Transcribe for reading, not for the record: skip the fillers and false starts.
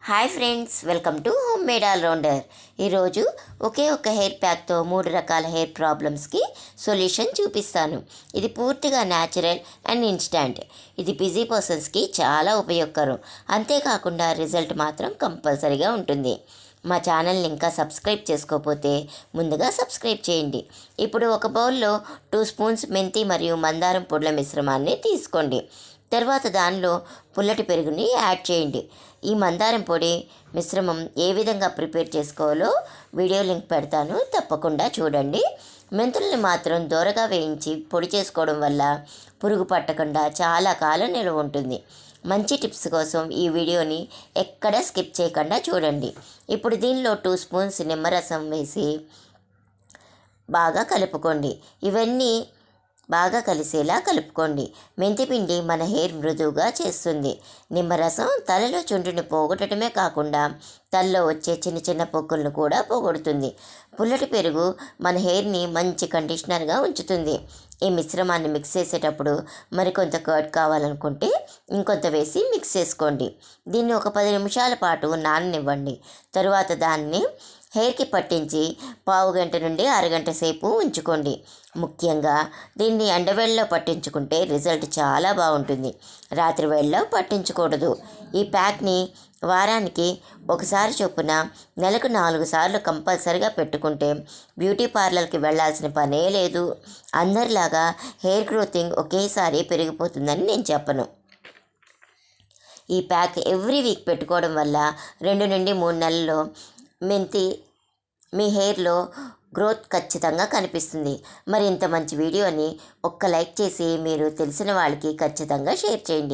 Hi friends, welcome to home made allrounder. ఈరోజు ఒకే ఒక హెయిర్ ప్యాక్తో 3 రకాల హెయిర్ ప్రాబ్లమ్స్కి సొల్యూషన్ చూపిస్తాను. ఇది పూర్తిగా న్యాచురల్ అండ్ ఇన్స్టాంట్. ఇది బిజీ పర్సన్స్కి చాలా ఉపయోగకరం. అంతేకాకుండా రిజల్ట్ మాత్రం కంపల్సరీగా ఉంటుంది. మా ఛానల్ని ఇంకా సబ్స్క్రైబ్ చేసుకోకపోతే ముందుగా సబ్స్క్రైబ్ చేయండి. ఇప్పుడు ఒక బౌల్లో 2 స్పూన్స్ మెంతి మరియు మందారం పొడుల మిశ్రమాన్ని తీసుకోండి. తర్వాత దానిలో పుల్లటి పెరుగుని యాడ్ చేయండి. ఈ మందారం పొడి మిశ్రమం ఏ విధంగా ప్రిపేర్ చేసుకోవాలో వీడియో లింక్ పెడతాను, తప్పకుండా చూడండి. మెంతుల్ని మాత్రం దోరగా వేయించి పొడి చేసుకోవడం వల్ల పురుగు పట్టకుండా చాలా కాలం నిల్వ ఉంటుంది. మంచి టిప్స్ కోసం ఈ వీడియోని ఎక్కడ స్కిప్ చేయకుండా చూడండి. ఇప్పుడు దీనిలో 2 స్పూన్స్ నిమ్మరసం వేసి బాగా కలుపుకోండి. ఇవన్నీ బాగా కలిసేలా కలుపుకోండి. మెంతిపిండి మన హెయిర్ మృదువుగా చేస్తుంది. నిమ్మరసం తలలో చుండ్రుని పోగొట్టడమే కాకుండా తలలో వచ్చే చిన్న చిన్న పొక్కులను కూడా పోగొడుతుంది. పుల్లటి పెరుగు మన హెయిర్ని మంచి కండిషనర్గా ఉంచుతుంది. ఈ మిశ్రమాన్ని మిక్స్ చేసేటప్పుడు మరికొంత కర్డ్ కావాలనుకుంటే ఇంకొంత వేసి మిక్స్ చేసుకోండి. దీన్ని ఒక 10 నిమిషాల పాటు నాననివ్వండి. తరువాత దాన్ని హెయిర్కి పట్టించి పావు గంట నుండి అరగంట సేపు ఉంచుకోండి. ముఖ్యంగా దీన్ని ఎండవేళలో పట్టించుకుంటే రిజల్ట్ చాలా బాగుంటుంది. రాత్రి వేళలో పట్టించకూడదు. ఈ ప్యాక్ని వారానికి ఒకసారి చొప్పున నెలకు 4 సార్లు కంపల్సరిగా పెట్టుకుంటే బ్యూటీ పార్లర్కి వెళ్ళాల్సిన పనే లేదు. అందరిలాగా హెయిర్ గ్రోతింగ్ ఒకేసారి పెరిగిపోతుందని నేను చెప్పను. ఈ ప్యాక్ ఎవ్రీ వీక్ పెట్టుకోవడం వల్ల 2 నుండి 3 నెలల్లో మెంతి మీ హెయిర్లో గ్రోత్ ఖచ్చితంగా కనిపిస్తుంది. మరి ఇంత మంచి వీడియోని ఒక్క లైక్ చేసి మీరు తెలిసిన వాళ్ళకి ఖచ్చితంగా షేర్ చేయండి.